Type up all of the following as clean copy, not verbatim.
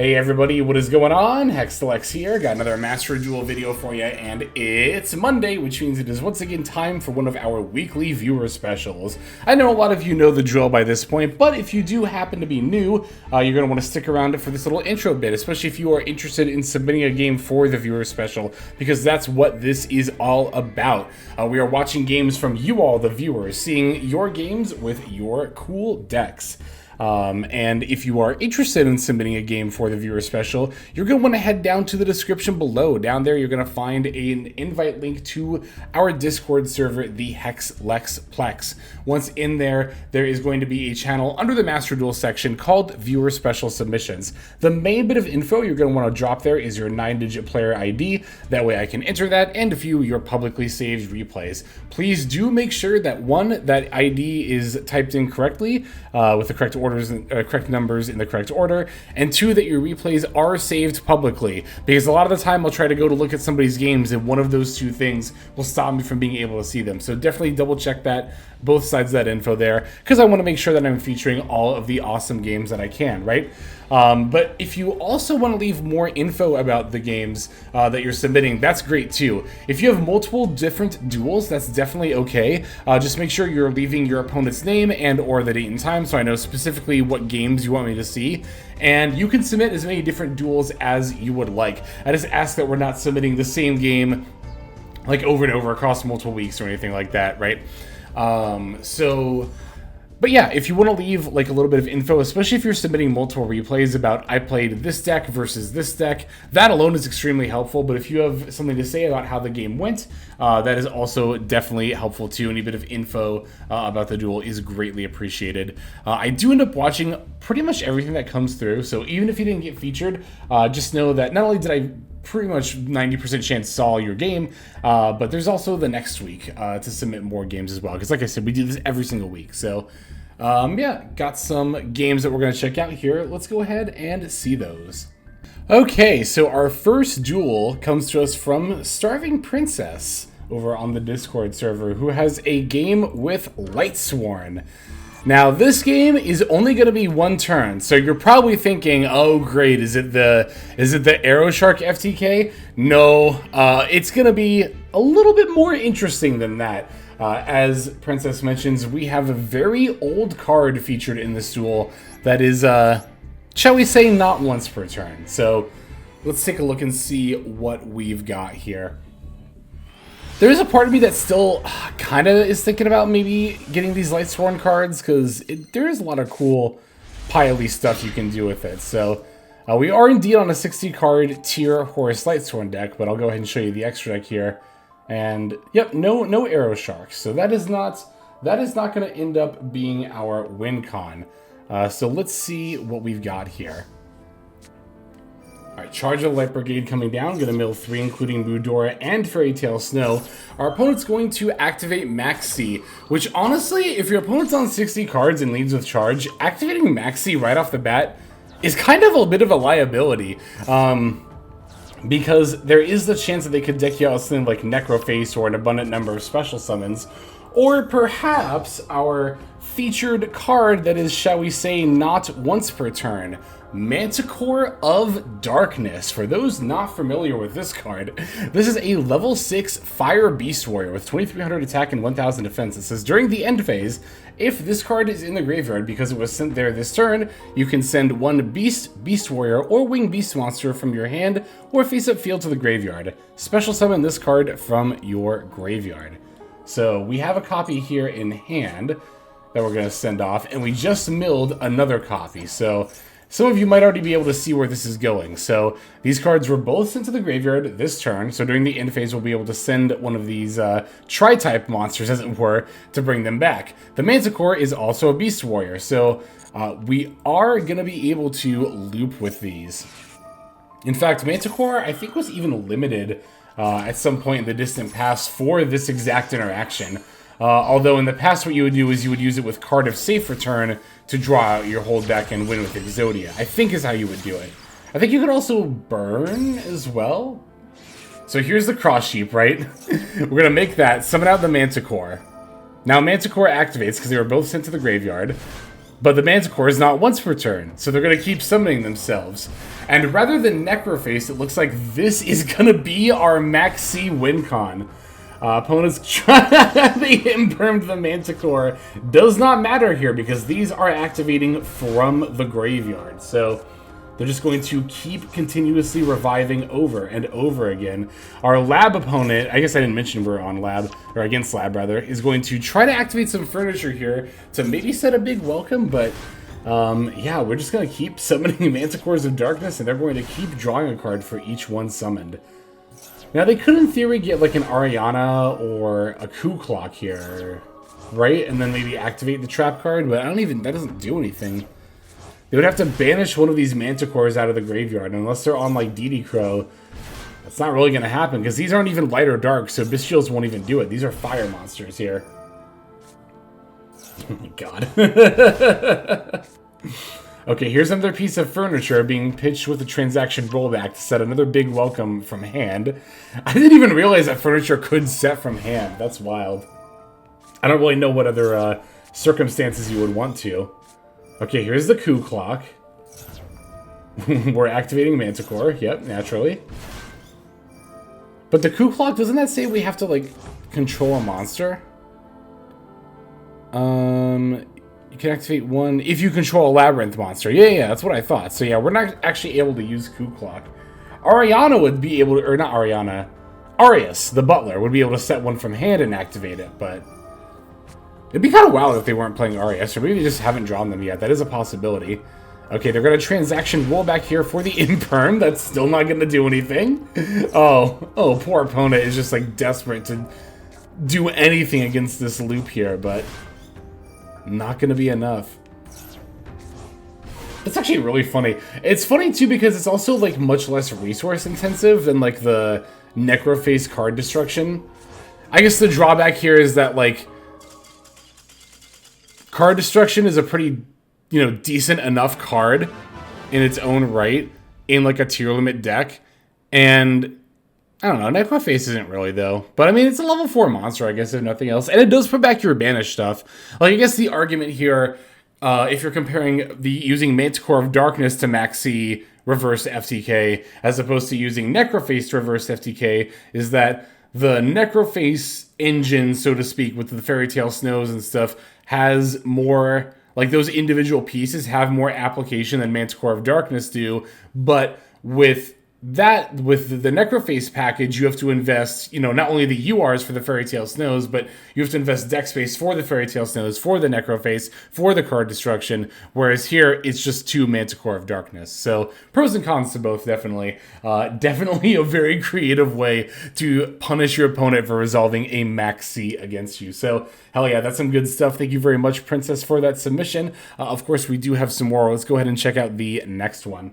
Hey everybody, what is going on? Hextalex here, got another Master Duel video for you, and it's Monday, which means it is once again time for one of our weekly viewer specials. I know a lot of you know the drill by this point, but if you do happen to be new, you're going to want to stick around for this little intro bit, especially if you are interested in submitting a game for the viewer special, because that's what this is all about. We are watching games from you all, the viewers, seeing your games with your cool decks. And if you are interested in submitting a game for the viewer special, you're going to want to head down to the description below. Down there, you're going to find an invite link to our Discord server, the HexLexPlex. Once in there, there is going to be a channel under the Master Duel section called Viewer Special Submissions. The main bit of info you're going to want to drop there is your 9-digit player ID. That way I can enter that and view your publicly saved replays. Please do make sure that that ID is typed in correctly with the correct correct numbers in the correct order, and 2, that your replays are saved publicly, because a lot of the time I'll try to go to look at somebody's games and one of those 2 things will stop me from being able to see them. So definitely double check that, both sides of that info there, because I want to make sure that I'm featuring all of the awesome games that I can, right? But if you also want to leave more info about the games that you're submitting, that's great too. If you have multiple different duels, that's definitely okay. Just make sure you're leaving your opponent's name and or the date and time, so I know specifically what games you want me to see. And you can submit as many different duels as you would like. I just ask that we're not submitting the same game like over and over across multiple weeks or anything like that, right? But yeah, if you want to leave like a little bit of info, especially if you're submitting multiple replays about I played this deck versus this deck, that alone is extremely helpful. But if you have something to say about how the game went, that is also definitely helpful too. Any bit of info about the duel is greatly appreciated. I do end up watching pretty much everything that comes through, so even if you didn't get featured, just know that not only did I pretty much 90% chance saw your game, but there's also the next week to submit more games as well, because like I said, we do this every single week. So yeah, got some games that we're going to check out here. Let's go ahead and see those. Okay, so our first duel comes to us from Starving Princess over on the Discord server, who has a game with Lightsworn. Now, this game is only going to be 1 turn, so you're probably thinking, oh great, is it the Arrow Shark FTK? No, it's going to be a little bit more interesting than that. As Princess mentions, we have a very old card featured in this duel that is, shall we say, not once per turn. So let's take a look and see what we've got here. There is a part of me that still kind of is thinking about maybe getting these Lightsworn cards, because there is a lot of cool pile-y stuff you can do with it. So we are indeed on a 60-card tier Horus Lightsworn deck, but I'll go ahead and show you the extra deck here. And yep, no Arrow Sharks. So that is not going to end up being our win con. So let's see what we've got here. Alright, Charge of the Light Brigade coming down, going to mill 3, including Moodora and Fairy Tale Snow. Our opponent's going to activate Maxi, which honestly, if your opponent's on 60 cards and leads with Charge, activating Maxi right off the bat is kind of a bit of a liability. Because there is the chance that they could deck you out with something like Necroface or an abundant number of special summons, or perhaps our featured card that is, shall we say, not once per turn, Manticore of Darkness. For those not familiar with this card, this is a level 6 Fire Beast Warrior with 2300 attack and 1000 defense. It says during the end phase, if this card is in the graveyard because it was sent there this turn, you can send 1 Beast Warrior, or Winged Beast monster from your hand or face-up field to the graveyard. Special summon this card from your graveyard. So we have a copy here in hand that we're going to send off, and we just milled another copy. So some of you might already be able to see where this is going. So these cards were both sent to the graveyard this turn, so during the end phase we'll be able to send one of these tri-type monsters, as it were, to bring them back. The Manticore is also a Beast Warrior, so we are going to be able to loop with these. In fact, Manticore, I think, was even limited at some point in the distant past for this exact interaction. Although in the past what you would do is you would use it with Card of Safe Return to draw out your whole deck and win with Exodia, I think is how you would do it. I think you could also burn as well. So here's the Cross Sheep, right? We're going to make that, summon out the Manticore. Now Manticore activates because they were both sent to the graveyard. But the Manticore is not once per turn, so they're going to keep summoning themselves. And rather than Necroface, it looks like this is going to be our Max C win con. Opponents they impermed the Manticore. Does not matter here because these are activating from the graveyard. So they're just going to keep continuously reviving over and over again. Our lab opponent, I guess I didn't mention we're on lab, or against lab rather, is going to try to activate some furniture here to maybe set a big welcome, but yeah, we're just going to keep summoning Manticores of Darkness, and they're going to keep drawing a card for each one summoned. Now, they could, in theory, get like an Ariana or a Coup Clock here, right? And then maybe activate the trap card, but that doesn't do anything. They would have to banish one of these Manticores out of the graveyard, unless they're on like DD Crow. That's not really going to happen, because these aren't even light or dark, so Bestials won't even do it. These are fire monsters here. Oh my god. Okay, here's another piece of furniture being pitched with a transaction rollback to set another big welcome from hand. I didn't even realize that furniture could set from hand. That's wild. I don't really know what other circumstances you would want to. Okay, here's the Coup Clock. We're activating Manticore. Yep, naturally. But the Coup Clock, doesn't that say we have to, like, control a monster? You can activate one if you control a Labyrinth monster. Yeah, that's what I thought. So yeah, we're not actually able to use Coup Clock. Ariana would be able to, or not Ariana, Arius, the butler, would be able to set one from hand and activate it, but it'd be kind of wild if they weren't playing Arius, or maybe they just haven't drawn them yet. That is a possibility. Okay, they're going to transaction roll back here for the Imperm. That's still not going to do anything. Oh, poor opponent is just like desperate to do anything against this loop here, but not going to be enough. It's actually really funny. It's funny too because it's also like much less resource intensive than like the Necroface card destruction. I guess the drawback here is that like card destruction is a pretty, decent enough card in its own right in like a tier limit deck, and I don't know, Necroface isn't really, though. But, I mean, it's a level 4 monster, I guess, if nothing else. And it does put back your banished stuff. Like, I guess the argument here, if you're comparing using Manticore of Darkness to Maxi reverse FTK, as opposed to using Necroface to reverse FTK, is that the Necroface engine, so to speak, with the Fairy Tale Snows and stuff, has more, like, those individual pieces have more application than Manticore of Darkness do, but with the Necroface package, you have to invest, not only the URs for the Fairy Tale Snows, but you have to invest deck space for the Fairy Tale Snows, for the Necroface, for the card destruction, whereas here, it's just 2 Manticore of Darkness. So, pros and cons to both, definitely. Definitely a very creative way to punish your opponent for resolving a Max C against you. So, hell yeah, that's some good stuff. Thank you very much, Princess, for that submission. Of course, we do have some more. Let's go ahead and check out the next one.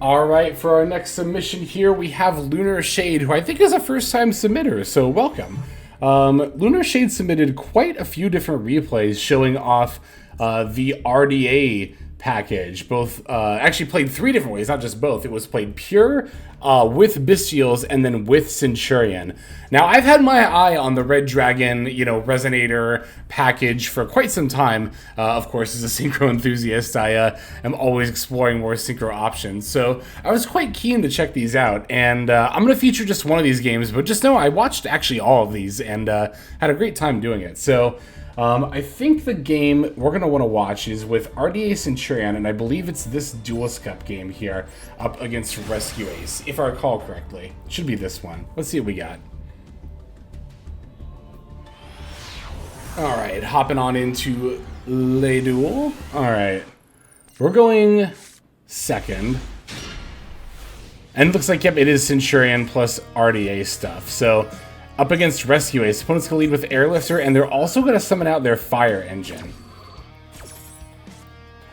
Alright, for our next submission here, we have Lunar Shade, who I think is a first-time submitter, so welcome. Lunar Shade submitted quite a few different replays showing off the RDA package. Both, actually played 3 different ways, not just both. It was played pure, with Bestials, and then with Centurion. Now, I've had my eye on the Red Dragon, Resonator package for quite some time. Of course, as a Synchro enthusiast, I am always exploring more Synchro options. So I was quite keen to check these out. And I'm going to feature just one of these games, but just know I watched actually all of these and had a great time doing it. So I think the game we're going to want to watch is with RDA Centurion, and I believe it's this Duels Cup game here up against Rescue Ace, if I recall correctly. It should be this one. Let's see what we got. Alright, hopping on into Le Duel. Alright, we're going second. And it looks like, yep, it is Centurion plus RDA stuff. So, up against Rescue Ace, opponents can lead with Airlifter, and they're also going to summon out their Fire Engine.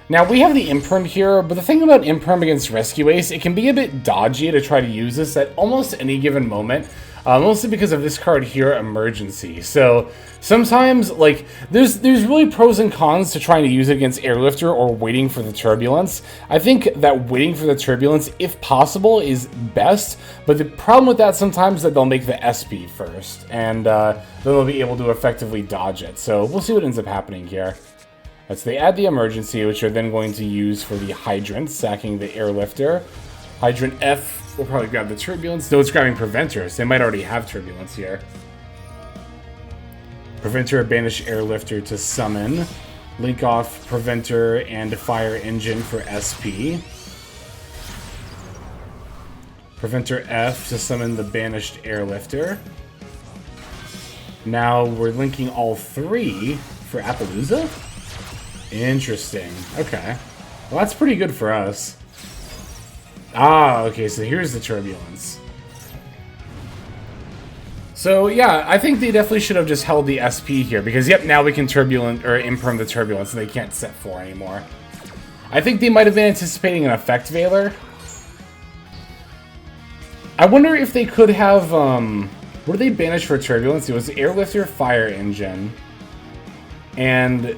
Now, we have the Imperm here, but the thing about Imperm against Rescue Ace, it can be a bit dodgy to try to use this at almost any given moment. Mostly because of this card here, Emergency. So, sometimes, like, there's really pros and cons to trying to use it against Airlifter or waiting for the Turbulence. I think that waiting for the Turbulence, if possible, is best, but the problem with that sometimes is that they'll make the SP first, and then they'll be able to effectively dodge it. So, we'll see what ends up happening here. So they add the emergency, which they're then going to use for the hydrant, sacking the airlifter. Hydrant F will probably grab the turbulence. No, it's grabbing preventers. They might already have turbulence here. Preventer, banish airlifter to summon. Link off preventer and fire engine for SP. Preventer F to summon the banished airlifter. Now we're linking all three for Appaloosa? Interesting. Okay. Well, that's pretty good for us. Ah, okay, so here's the turbulence. So, yeah, I think they definitely should have just held the SP here, because, yep, now we can turbulent, or imperm the turbulence, and they can't set 4 anymore. I think they might have been anticipating an effect Veiler. I wonder if they could have, what did they banish for turbulence? It was airlifter, fire engine, and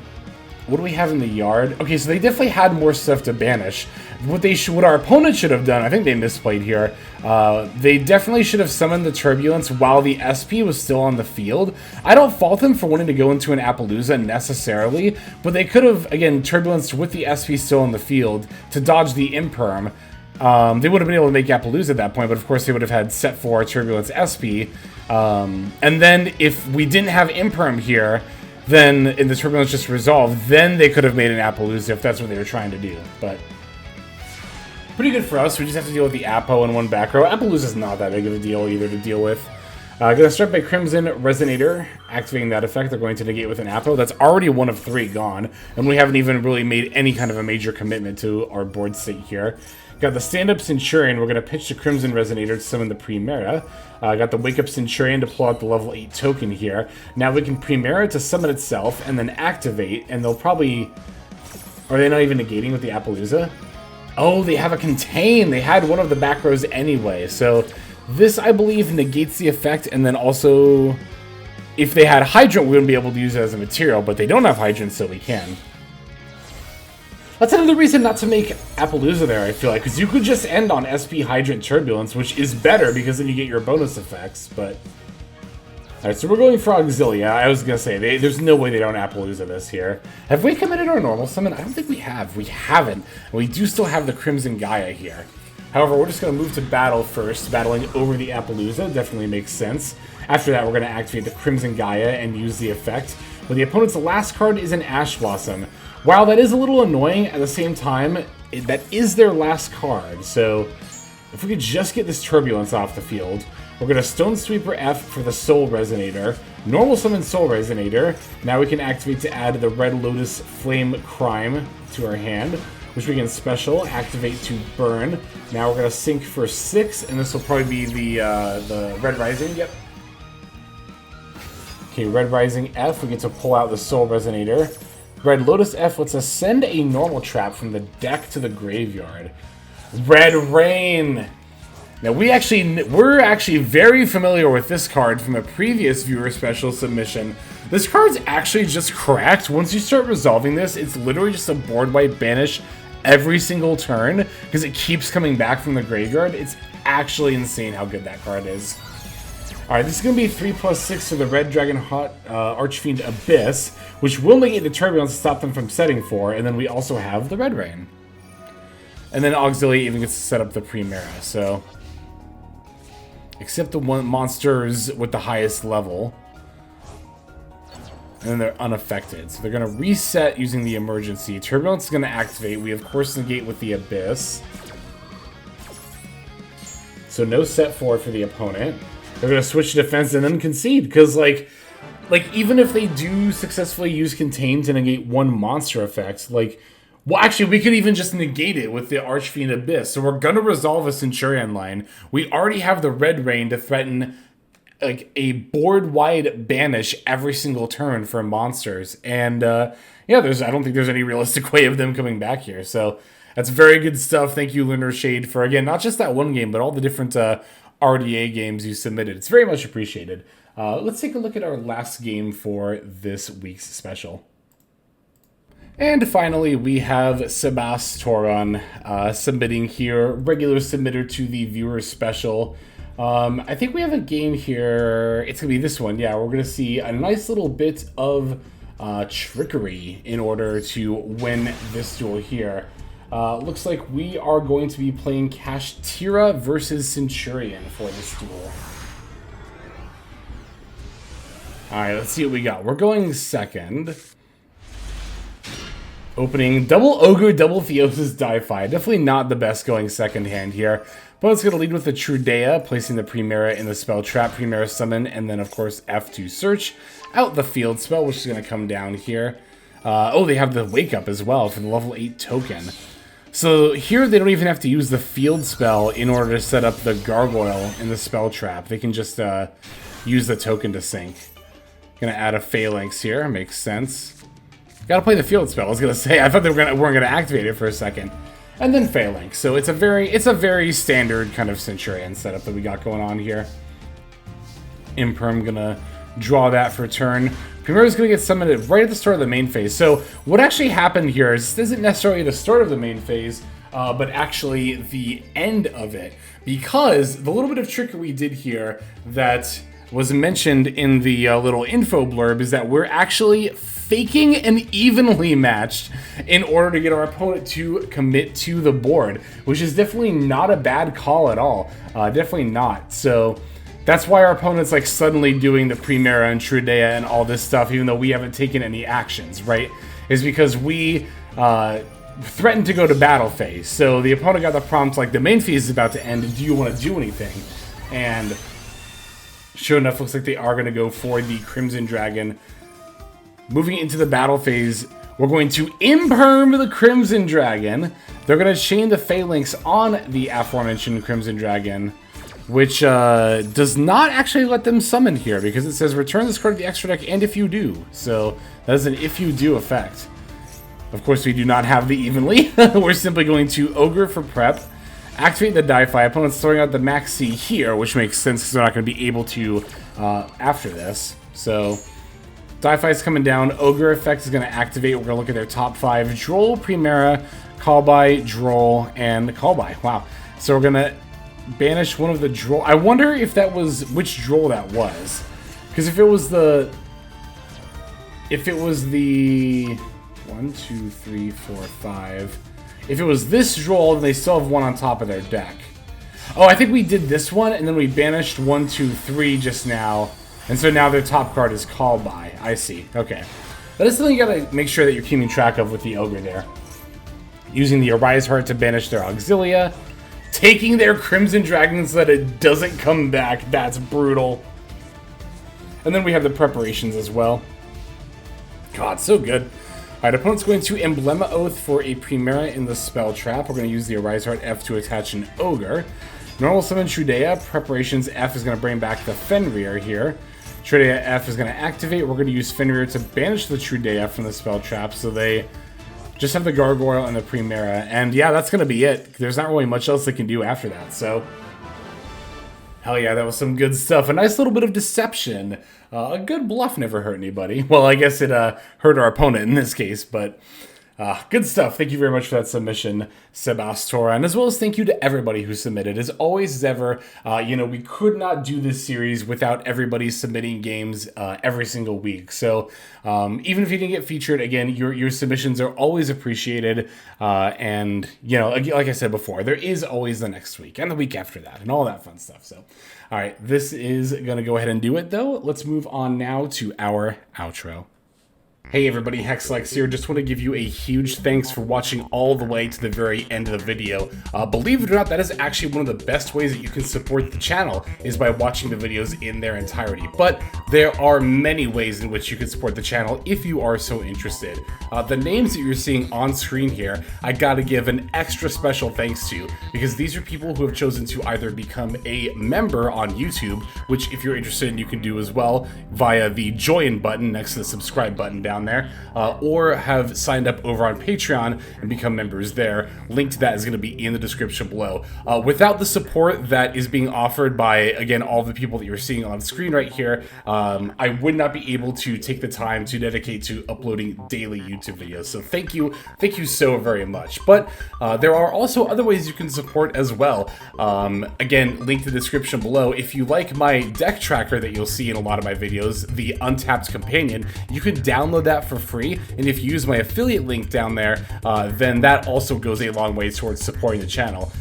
what do we have in the yard? Okay, so they definitely had more stuff to banish. What our opponent should have done, I think they misplayed here. They definitely should have summoned the turbulence while the SP was still on the field. I don't fault them for wanting to go into an Appaloosa necessarily, but they could have, again, turbulenced with the SP still on the field to dodge the imperm. They would have been able to make Appaloosa at that point, but of course they would have had set 4 turbulence SP. And then if we didn't have imperm here, then in the turbulence just resolved, then they could have made an Appaloosa if that's what they were trying to do. But pretty good for us. We just have to deal with the Appo and 1 back row. Appaloosa's not that big of a deal either to deal with. Gonna start by Crimson Resonator, activating that effect. They're going to negate with an Appo. That's already 1 of 3 gone, and we haven't even really made any kind of a major commitment to our board state here. Got the Stand-Up Centurion. We're going to pitch the Crimson Resonator to summon the Primera. Got the Wake Up Centurion to pull out the level 8 token here. Now we can Primera to summon itself and then activate, and they'll probably... Are they not even negating with the Appaloosa? Oh, they have a Contain! They had 1 of the back rows anyway, so this, I believe, negates the effect, and then also... If they had Hydrant, we wouldn't be able to use it as a material, but they don't have Hydrant, so we can. That's another reason not to make Appaloosa there, I feel like, because you could just end on SP Hydrant Turbulence, which is better because then you get your bonus effects, but... Alright, so we're going for Auxilia. I was going to say, there's no way they don't Appaloosa this here. Have we committed our normal summon? I don't think we have. We haven't. We do still have the Crimson Gaia here. However, we're just going to move to battle first. Battling over the Appaloosa definitely makes sense. After that, we're going to activate the Crimson Gaia and use the effect. But the opponent's last card is an Ash Blossom. While that is a little annoying, at the same time, that is their last card. So if we could just get this Turbulence off the field, we're going to Stone Sweeper F for the Soul Resonator, Normal Summon Soul Resonator. Now we can activate to add the Red Lotus Flame Crime to our hand, which we can special activate to burn. Now we're going to sync for 6, and this will probably be the Red Rising. Yep. Okay, Red Rising F, we get to pull out the Soul Resonator. Red Lotus F lets us send a normal trap from the deck to the graveyard. Red Rain! Now we're actually very familiar with this card from a previous viewer special submission. This card's actually just cracked. Once you start resolving this, it's literally just a board wipe banish every single turn because it keeps coming back from the graveyard. It's actually insane how good that card is. Alright, this is going to be 3+6 for the Red Dragon Hot Archfiend Abyss, which will negate the Turbulence to stop them from setting 4, and then we also have the Red Rain. And then Auxilia even gets to set up the Primera, so... Except the monsters with the highest level. And then they're unaffected. So they're going to reset using the emergency. Turbulence is going to activate. We, of course, negate with the Abyss. So no set 4 for the opponent. They're going to switch to defense and then concede, because, like, even if they do successfully use Contain to negate 1 monster effect, like, well, actually, we could even just negate it with the Archfiend Abyss. So we're going to resolve a Centurion line. We already have the Red Rain to threaten, like, a board-wide banish every single turn for monsters. And, yeah, I don't think there's any realistic way of them coming back here. So that's very good stuff. Thank you, Lunar Shade, for, again, not just that one game, but all the different RDA games you submitted. It's very much appreciated. Let's take a look at our last game for this week's special. And finally, we have Sebaston submitting here, regular submitter to the viewer special. I think we have a game here. It's going to be this one. Yeah, we're going to see a nice little bit of trickery in order to win this duel here. Looks like we are going to be playing Kashtira versus Centurion for this duel. Alright, let's see what we got. We're going second. Opening double Ogre, double Theosis Di-Fi. Definitely not the best going second hand here. Opponent's going to lead with the Trudea, placing the Primera in the spell trap, Primera summon, and then of course F to search out the field spell, which is going to come down here. Oh, they have the Wake Up as well for the level 8 token. So here they don't even have to use the field spell in order to set up the Gargoyle in the spell trap. They can just use the token to sync. Gonna add a Phalanx here, makes sense. Gotta play the field spell. I was gonna say, I thought they weren't gonna activate it for a second, and then Phalanx. So it's a very standard kind of Centurion setup that we got going on here. Imperm gonna draw that for turn. Primera's gonna get summoned right at the start of the main phase. So what actually happened here is this isn't necessarily the start of the main phase, but actually the end of it, because the little bit of trickery we did here that was mentioned in the little info blurb is that we're actually faking an evenly matched in order to get our opponent to commit to the board, which is definitely not a bad call at all. Definitely not. So that's why our opponent's like suddenly doing the Primera and Trudea and all this stuff, even though we haven't taken any actions, right? Is because we threatened to go to battle phase. So the opponent got the prompt like the main phase is about to end. Do you want to do anything? And sure enough, looks like they are going to go for the Crimson Dragon. Moving into the battle phase, we're going to imperm the Crimson Dragon. They're going to chain the Phalanx on the aforementioned Crimson Dragon, which does not actually let them summon here, because it says return this card to the extra deck, and if you do. So that is an if you do effect. Of course, we do not have the evenly. We're simply going to Ogre for prep, activate the Di-Fi. Opponent's throwing out the Maxi here, which makes sense because they're not going to be able to after this. So Di-Fi is coming down. Ogre effect is going to activate. We're going to look at their top 5. Droll, Primera, Callby, Droll, and Callby. Wow. So we're going to banish one of the Droll. I wonder if that was which Droll that was. Because if it was the 1, 2, 3, 4, 5. If it was this Droll, then they still have one on top of their deck. Oh, I think we did this one, and then we banished 1, 2, 3 just now. And so now their top card is Callby. I see. Okay. That is something you gotta make sure that you're keeping track of with the Ogre there. Using the Arise Heart to banish their Auxilia. Taking their Crimson Dragon so that it doesn't come back. That's brutal. And then we have the preparations as well. God, so good. Alright, opponent's going to Emblema Oath for a Primera in the spell trap. We're going to use the Arise Heart F to attach an Ogre. Normal summon Trudea. Preparations F is going to bring back the Fenrir here. Trudea F is going to activate. We're going to use Fenrir to banish the Trudea from the spell trap, so they just have the Gargoyle and the Primera. And yeah, that's going to be it. There's not really much else they can do after that, so hell yeah, that was some good stuff. A nice little bit of deception. A good bluff never hurt anybody. Well, I guess it hurt our opponent in this case, but good stuff. Thank you very much for that submission, Sebaston, and as well as thank you to everybody who submitted. As always, as ever, we could not do this series without everybody submitting games every single week. So even if you didn't get featured, again, your submissions are always appreciated. And, like I said before, there is always the next week and the week after that and all that fun stuff. So, all right, this is going to go ahead and do it, though. Let's move on now to our outro. Hey everybody, Hexlex here. Just want to give you a huge thanks for watching all the way to the very end of the video. Believe it or not, that is actually one of the best ways that you can support the channel, is by watching the videos in their entirety. But there are many ways in which you can support the channel if you are so interested. The names that you're seeing on screen here, I gotta give an extra special thanks to, because these are people who have chosen to either become a member on YouTube, which if you're interested you can do as well via the join button next to the subscribe button down there, or have signed up over on Patreon and become members there. Link to that is going to be in the description below. Without the support that is being offered by, again, all the people that you're seeing on screen right here, I would not be able to take the time to dedicate to uploading daily YouTube videos. So thank you so very much. But there are also other ways you can support as well. Again, link to the description below. If you like my deck tracker that you'll see in a lot of my videos, the Untapped Companion, you can download download that for free, and if you use my affiliate link down there, then that also goes a long way towards supporting the channel.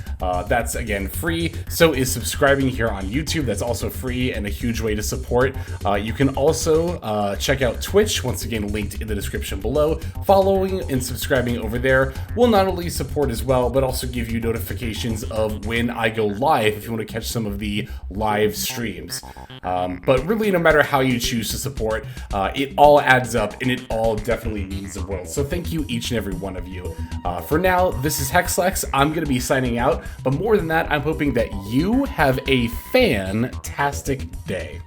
That's, again, free. So is subscribing here on YouTube. That's also free and a huge way to support. You can also check out Twitch, once again linked in the description below. Following and subscribing over there will not only support as well, but also give you notifications of when I go live if you want to catch some of the live streams. But really, no matter how you choose to support, it all adds up and it all definitely means the world. So thank you, each and every one of you. For now, this is Hexlex. I'm going to be signing out. But more than that, I'm hoping that you have a fantastic day.